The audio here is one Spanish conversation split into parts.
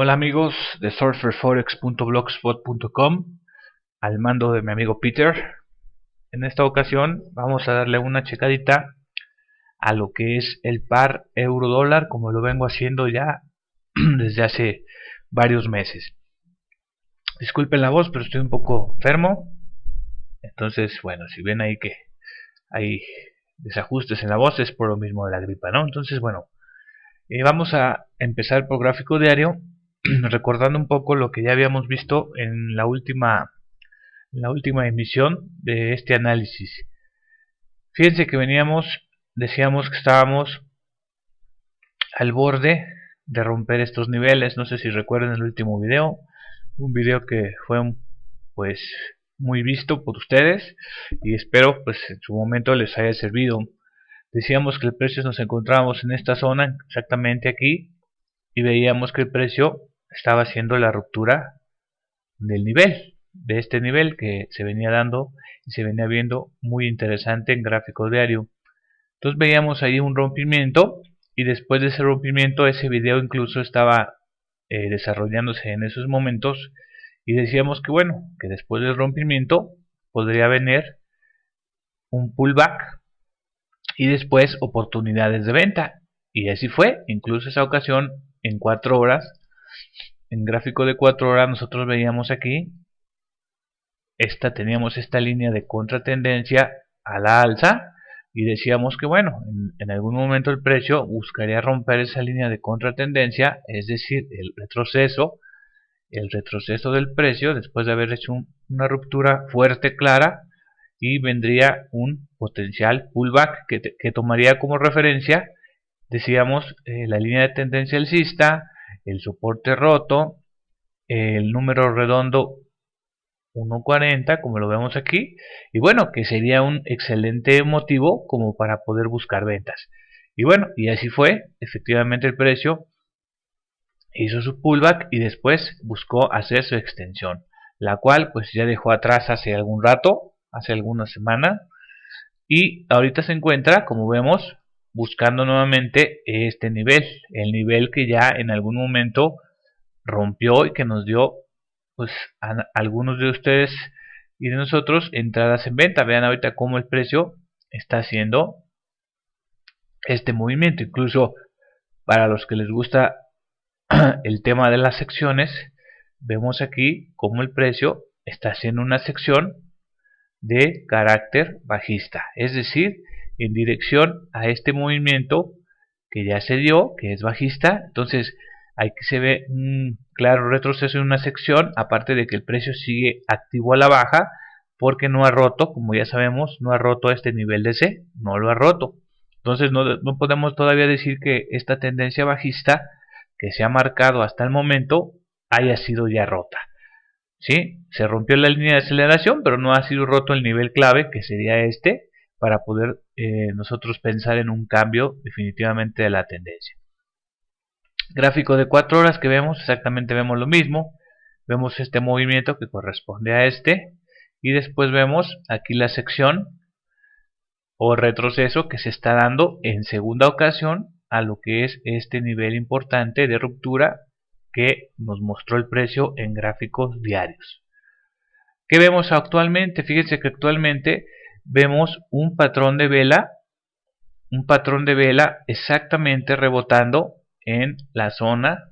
Hola amigos de surferforex.blogspot.com, al mando de mi amigo Peter. En esta ocasión vamos a darle una checadita a lo que es el par euro-dólar, como lo vengo haciendo ya desde hace varios meses. Disculpen la voz, pero estoy un poco enfermo. Entonces, bueno, si ven ahí que hay desajustes en la voz, es por lo mismo de la gripa, ¿no? Entonces, bueno, vamos a empezar por gráfico diario, recordando un poco lo que ya habíamos visto en la última emisión de este análisis. Fíjense que decíamos que estábamos al borde de romper estos niveles. No sé si recuerdan el último video, un video que fue pues muy visto por ustedes y espero pues en su momento les haya servido. Decíamos que el precio nos encontrábamos en esta zona, exactamente aquí, y veíamos que el precio estaba haciendo la ruptura del nivel, de este nivel que se venía dando y se venía viendo muy interesante en gráfico diario. Entonces veíamos ahí un rompimiento y después de ese rompimiento ese video incluso estaba desarrollándose en esos momentos y decíamos que bueno, que después del rompimiento podría venir un pullback y después oportunidades de venta, y así fue. Incluso esa ocasión en 4 horas, en gráfico de 4 horas, nosotros veíamos aquí teníamos esta línea de contratendencia a la alza y decíamos que bueno, en algún momento el precio buscaría romper esa línea de contratendencia, es decir, el retroceso del precio después de haber hecho una ruptura fuerte, clara, y vendría un potencial pullback que tomaría como referencia, decíamos, la línea de tendencia alcista, el soporte roto, el número redondo 1.40, como lo vemos aquí, y bueno, que sería un excelente motivo como para poder buscar ventas. Y bueno, y así fue. Efectivamente el precio hizo su pullback y después buscó hacer su extensión, la cual pues ya dejó atrás hace algún rato, hace alguna semana, y ahorita se encuentra, como vemos, buscando nuevamente este nivel, el nivel que ya en algún momento rompió y que nos dio pues a algunos de ustedes y de nosotros entradas en venta. Vean ahorita cómo el precio está haciendo este movimiento. Incluso para los que les gusta el tema de las secciones, vemos aquí cómo el precio está haciendo una sección de carácter bajista, es decir, en dirección a este movimiento que ya se dio, que es bajista. Entonces aquí se ve un claro retroceso en una sección, aparte de que el precio sigue activo a la baja porque no ha roto, como ya sabemos, no ha roto este nivel de C, no lo ha roto. Entonces no podemos todavía decir que esta tendencia bajista que se ha marcado hasta el momento haya sido ya rota. ¿Sí? Se rompió la línea de aceleración, pero no ha sido roto el nivel clave, que sería este, para poder nosotros pensar en un cambio definitivamente de la tendencia. Gráfico de 4 horas que vemos, exactamente vemos lo mismo. Vemos este movimiento que corresponde a este, y después vemos aquí la sección o retroceso que se está dando en segunda ocasión a lo que es este nivel importante de ruptura que nos mostró el precio en gráficos diarios. ¿Qué vemos actualmente? Fíjense que actualmente vemos un patrón de vela exactamente rebotando en la zona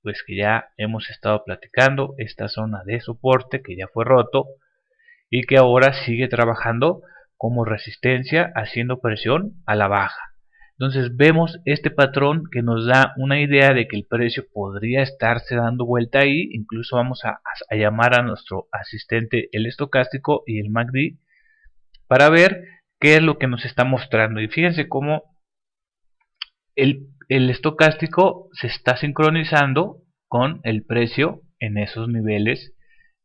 pues que ya hemos estado platicando, esta zona de soporte que ya fue roto y que ahora sigue trabajando como resistencia, haciendo presión a la baja. Entonces vemos este patrón que nos da una idea de que el precio podría estarse dando vuelta ahí. Incluso vamos a llamar a nuestro asistente el estocástico y el MACD para ver qué es lo que nos está mostrando. Y fíjense cómo el estocástico se está sincronizando con el precio en esos niveles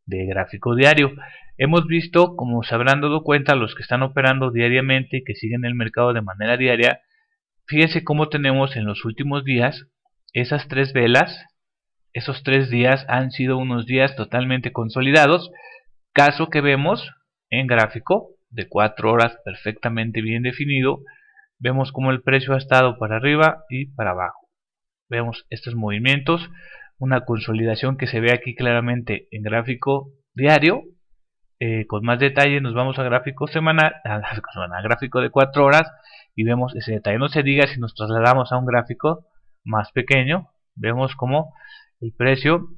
de gráfico diario. Hemos visto, como se habrán dado cuenta los que están operando diariamente y que siguen el mercado de manera diaria, fíjense cómo tenemos en los últimos días esas 3 velas. Esos 3 días han sido unos días totalmente consolidados, caso que vemos en gráfico de 4 horas perfectamente bien definido. Vemos cómo el precio ha estado para arriba y para abajo. Vemos estos movimientos una consolidación que se ve aquí claramente en gráfico diario. Con más detalle nos vamos a gráfico semanal, a gráfico de 4 horas y vemos ese detalle. No se diga si nos trasladamos a un gráfico más pequeño, vemos como el precio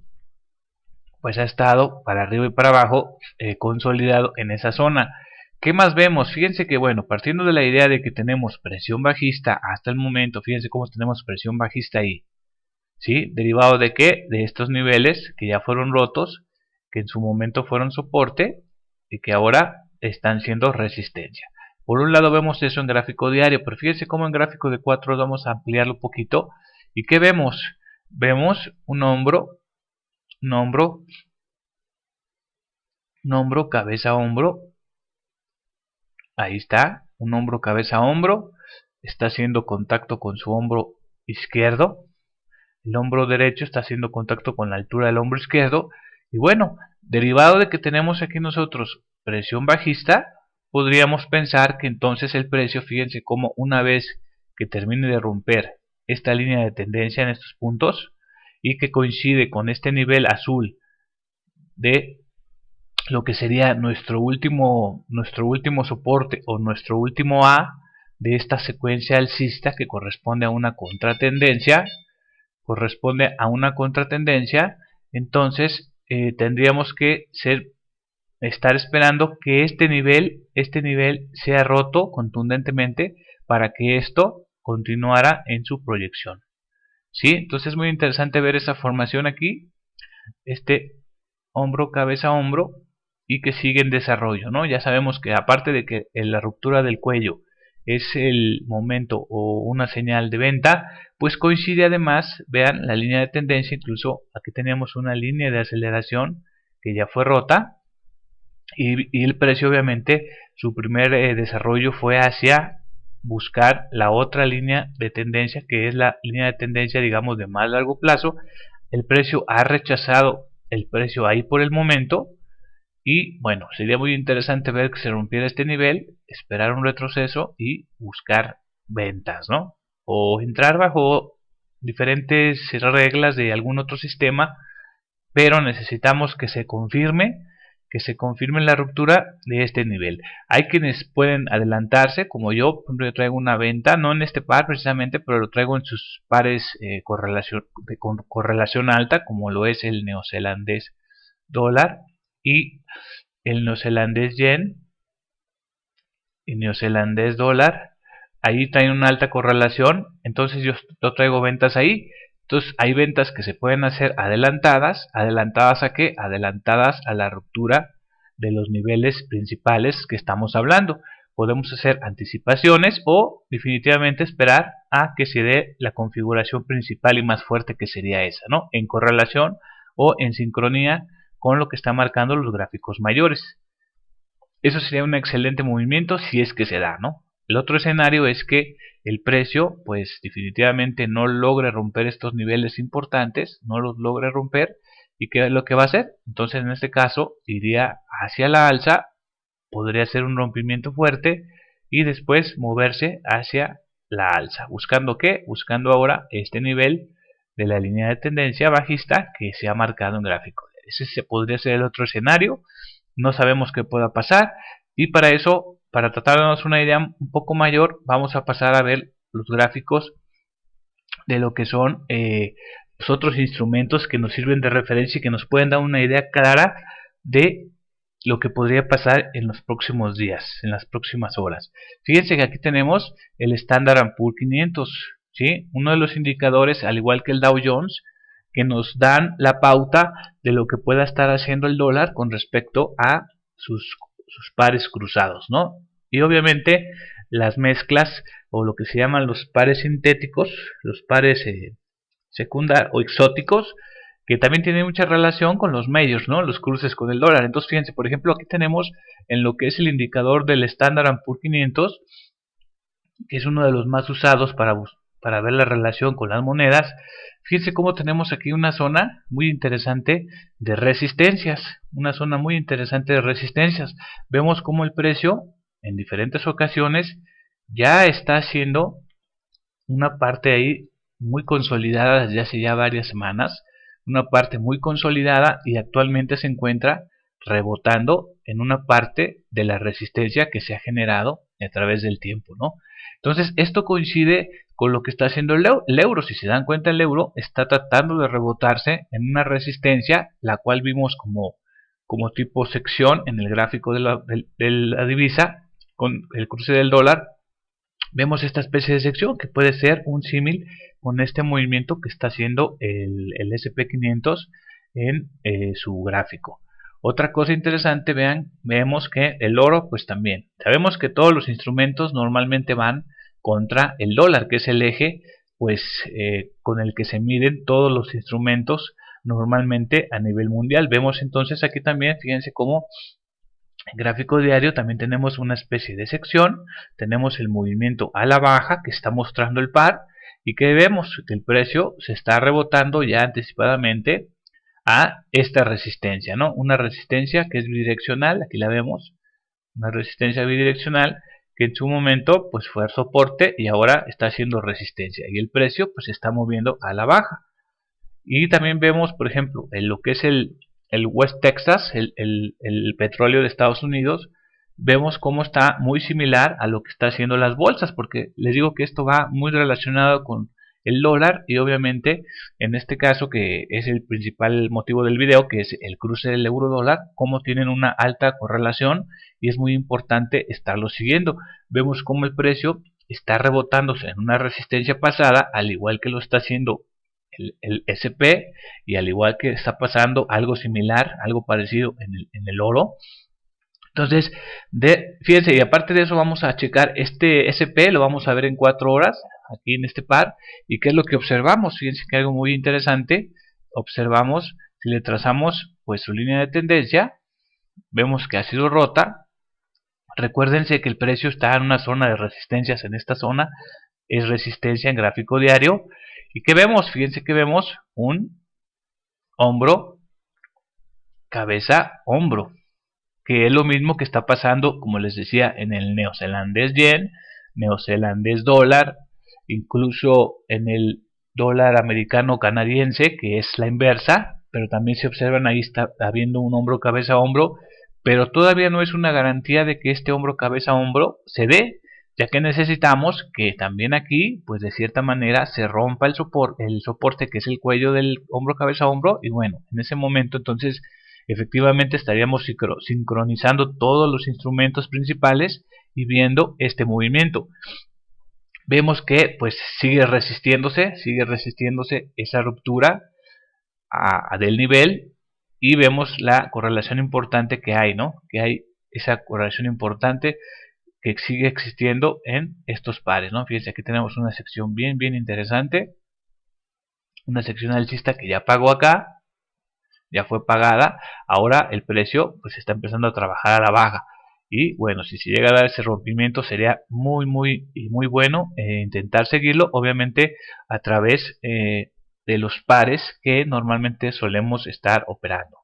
pues ha estado para arriba y para abajo consolidado en esa zona. ¿Qué más vemos? Fíjense que bueno, partiendo de la idea de que tenemos presión bajista hasta el momento, fíjense cómo tenemos presión bajista ahí, ¿sí? ¿Derivado de qué? De estos niveles que ya fueron rotos, que en su momento fueron soporte y que ahora están siendo resistencia. Por un lado vemos eso en gráfico diario, pero fíjense cómo en gráfico de 4 vamos a ampliarlo un poquito. ¿Y qué vemos? Vemos un hombro, cabeza, hombro. Ahí está, un hombro, cabeza, hombro. Está haciendo contacto con su hombro izquierdo. El hombro derecho está haciendo contacto con la altura del hombro izquierdo. Y bueno, derivado de que tenemos aquí nosotros presión bajista, podríamos pensar que entonces el precio, fíjense cómo una vez que termine de romper esta línea de tendencia en estos puntos y que coincide con este nivel azul de lo que sería nuestro último soporte o nuestro último A de esta secuencia alcista que corresponde a una contratendencia, entonces tendríamos que estar esperando que este nivel sea roto contundentemente para que esto continuara en su proyección. ¿Sí? Entonces es muy interesante ver esa formación aquí, este hombro, cabeza, hombro, y que sigue en desarrollo, ¿no? Ya sabemos que aparte de que la ruptura del cuello es el momento o una señal de venta, pues coincide además, vean la línea de tendencia, incluso aquí tenemos una línea de aceleración que ya fue rota y el precio obviamente su primer desarrollo fue hacia buscar la otra línea de tendencia, que es la línea de tendencia digamos de más largo plazo. El precio ha rechazado el precio ahí por el momento y bueno, sería muy interesante ver que se rompiera este nivel, esperar un retroceso y buscar ventas, ¿no? O entrar bajo diferentes reglas de algún otro sistema, pero necesitamos que se confirme la ruptura de este nivel. Hay quienes pueden adelantarse, como yo, por ejemplo, yo traigo una venta, no en este par precisamente, pero lo traigo en sus pares con correlación alta, como lo es el neozelandés dólar y el neozelandés yen y neozelandés dólar. Ahí traen una alta correlación, entonces yo traigo ventas ahí. Entonces hay ventas que se pueden hacer adelantadas. ¿Adelantadas a qué? Adelantadas a la ruptura de los niveles principales que estamos hablando. Podemos hacer anticipaciones o definitivamente esperar a que se dé la configuración principal y más fuerte, que sería esa, ¿no? En correlación o en sincronía con lo que están marcando los gráficos mayores. Eso sería un excelente movimiento si es que se da, ¿no? El otro escenario es que el precio, pues definitivamente no logre romper estos niveles importantes, no los logre romper, y ¿qué es lo que va a hacer? Entonces en este caso iría hacia la alza, podría ser un rompimiento fuerte y después moverse hacia la alza. ¿Buscando qué? Buscando ahora este nivel de la línea de tendencia bajista que se ha marcado en gráfico. Ese podría ser el otro escenario. No sabemos qué pueda pasar y para eso, para tratar de darnos una idea un poco mayor, vamos a pasar a ver los gráficos de lo que son los otros instrumentos que nos sirven de referencia y que nos pueden dar una idea clara de lo que podría pasar en los próximos días, en las próximas horas. Fíjense que aquí tenemos el Standard & Poor's 500, ¿sí? Uno de los indicadores, al igual que el Dow Jones, que nos dan la pauta de lo que pueda estar haciendo el dólar con respecto a sus pares cruzados, ¿no? Y obviamente las mezclas o lo que se llaman los pares sintéticos, los pares secundarios o exóticos, que también tienen mucha relación con los majors, ¿no? Los cruces con el dólar. Entonces fíjense, por ejemplo, aquí tenemos en lo que es el indicador del Standard & Poor's 500, que es uno de los más usados para ver la relación con las monedas. Fíjense cómo tenemos aquí una zona muy interesante de resistencias, Vemos cómo el precio en diferentes ocasiones ya está haciendo una parte ahí muy consolidada desde hace ya varias semanas, una parte muy consolidada y actualmente se encuentra rebotando en una parte de la resistencia que se ha generado a través del tiempo, ¿no? Entonces esto coincide con lo que está haciendo el euro. Si se dan cuenta, el euro está tratando de rebotarse en una resistencia, la cual vimos como tipo sección en el gráfico de la divisa con el cruce del dólar. Vemos esta especie de sección que puede ser un símil con este movimiento que está haciendo el SP500 en su gráfico. Otra cosa interesante, vemos que el oro pues también. Sabemos que todos los instrumentos normalmente van contra el dólar, que es el eje pues con el que se miden todos los instrumentos normalmente a nivel mundial. Vemos entonces aquí también, fíjense cómo en gráfico diario también tenemos una especie de sección, tenemos el movimiento a la baja que está mostrando el par y que vemos que el precio se está rebotando ya anticipadamente a esta resistencia, ¿no? Una resistencia que es bidireccional, aquí la vemos, una resistencia bidireccional que en su momento pues fue soporte y ahora está haciendo resistencia y el precio pues se está moviendo a la baja. Y también vemos, por ejemplo, en lo que es el West Texas, el petróleo de Estados Unidos, vemos cómo está muy similar a lo que está haciendo las bolsas, porque les digo que esto va muy relacionado con el dólar y obviamente en este caso que es el principal motivo del video, que es el cruce del euro dólar, cómo tienen una alta correlación y es muy importante estarlo siguiendo. Vemos cómo el precio está rebotándose en una resistencia pasada, al igual que lo está haciendo el SP, y al igual que está pasando algo similar, algo parecido en el oro. Entonces, fíjense, y aparte de eso vamos a checar este SP, lo vamos a ver en 4 horas, aquí en este par, y qué es lo que observamos. Fíjense que algo muy interesante, observamos, si le trazamos pues su línea de tendencia, vemos que ha sido rota. Recuérdense que el precio está en una zona de resistencias, en esta zona es resistencia en gráfico diario. ¿Y qué vemos? Fíjense que vemos un hombro, cabeza, hombro, que es lo mismo que está pasando, como les decía, en el neozelandés yen, neozelandés dólar, incluso en el dólar americano canadiense, que es la inversa, pero también se observan ahí está habiendo un hombro, cabeza, hombro, pero todavía no es una garantía de que este hombro, cabeza, hombro se dé, ya que necesitamos que también aquí, pues de cierta manera, se rompa el soporte que es el cuello del hombro, cabeza, hombro, y bueno, en ese momento entonces efectivamente estaríamos sincronizando todos los instrumentos principales y viendo este movimiento. Vemos que pues sigue resistiéndose esa ruptura del nivel y vemos la correlación importante que hay, ¿no? Que hay esa correlación importante que sigue existiendo en estos pares, ¿no? Fíjense, aquí tenemos una sección bien interesante, una sección alcista que ya pagó acá, ya fue pagada, ahora el precio pues está empezando a trabajar a la baja y bueno, si se llega a dar ese rompimiento sería muy bueno intentar seguirlo, obviamente a través de los pares que normalmente solemos estar operando.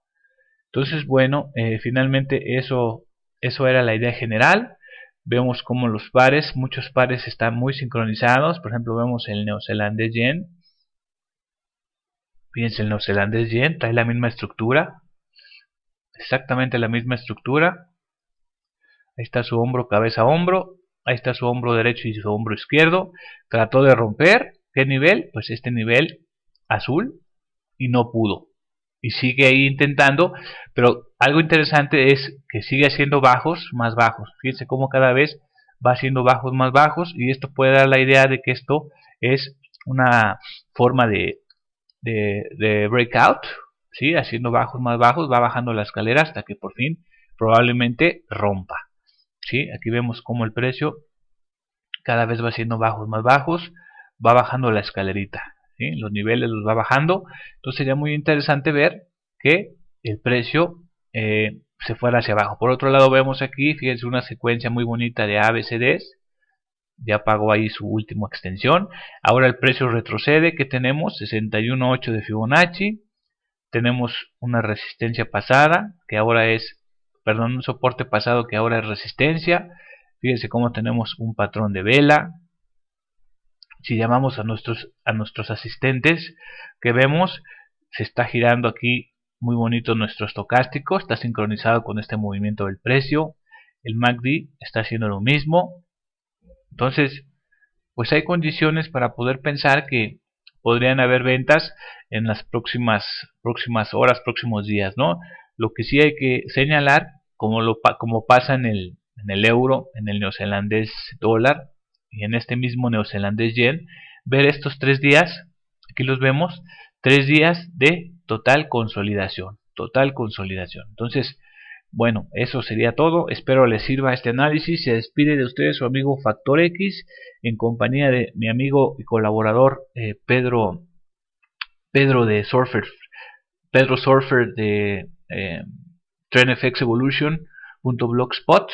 Entonces bueno, finalmente eso era la idea general. Vemos como los pares, muchos pares están muy sincronizados. Por ejemplo, vemos el neozelandés yen. Fíjense, el neozelandés yen trae la misma estructura, exactamente la misma estructura. Ahí está su hombro, cabeza, hombro. Ahí está su hombro derecho y su hombro izquierdo. Trató de romper. ¿Qué nivel? Pues este nivel azul y no pudo. Y sigue ahí intentando, pero algo interesante es que sigue haciendo bajos más bajos. Fíjense cómo cada vez va haciendo bajos más bajos y esto puede dar la idea de que esto es una forma de breakout, ¿sí? Haciendo bajos más bajos, va bajando la escalera hasta que por fin probablemente rompa, ¿sí? Aquí vemos cómo el precio cada vez va haciendo bajos más bajos, va bajando la escalerita, ¿sí? Los niveles los va bajando. Entonces sería muy interesante ver que el precio se fuera hacia abajo. Por otro lado vemos aquí, fíjense, una secuencia muy bonita de ABCDs. Ya pagó ahí su última extensión. Ahora el precio retrocede. ¿Qué tenemos? 61.8 de Fibonacci. Tenemos una resistencia pasada, que ahora es, perdón, un soporte pasado que ahora es resistencia. Fíjense cómo tenemos un patrón de vela. Si llamamos a nuestros asistentes, que vemos se está girando aquí muy bonito nuestro estocástico, está sincronizado con este movimiento del precio. El MACD está haciendo lo mismo. Entonces, pues hay condiciones para poder pensar que podrían haber ventas en las próximas horas, próximos días, ¿no? Lo que sí hay que señalar, como pasa en el euro, en el neozelandés dólar y en este mismo neozelandés yen, ver estos 3 días, aquí los vemos, 3 días de total consolidación, total consolidación. Entonces, bueno, eso sería todo. Espero les sirva este análisis. Se despide de ustedes su amigo Factor X en compañía de mi amigo y colaborador Pedro de Surfer, Pedro Surfer de TrendFX Evolution.blogspot.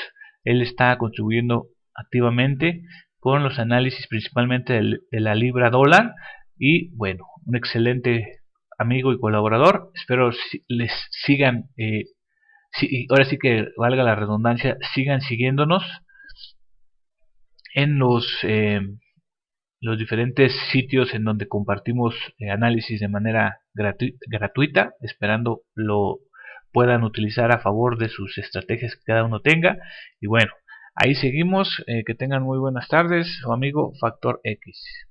Él está contribuyendo activamente con los análisis principalmente de la libra dólar y bueno, un excelente amigo y colaborador. Espero les sigan ahora sí que valga la redundancia, sigan siguiéndonos en los diferentes sitios en donde compartimos análisis de manera gratuita, esperando lo puedan utilizar a favor de sus estrategias que cada uno tenga. Y bueno, ahí seguimos, que tengan muy buenas tardes, su amigo Factor X.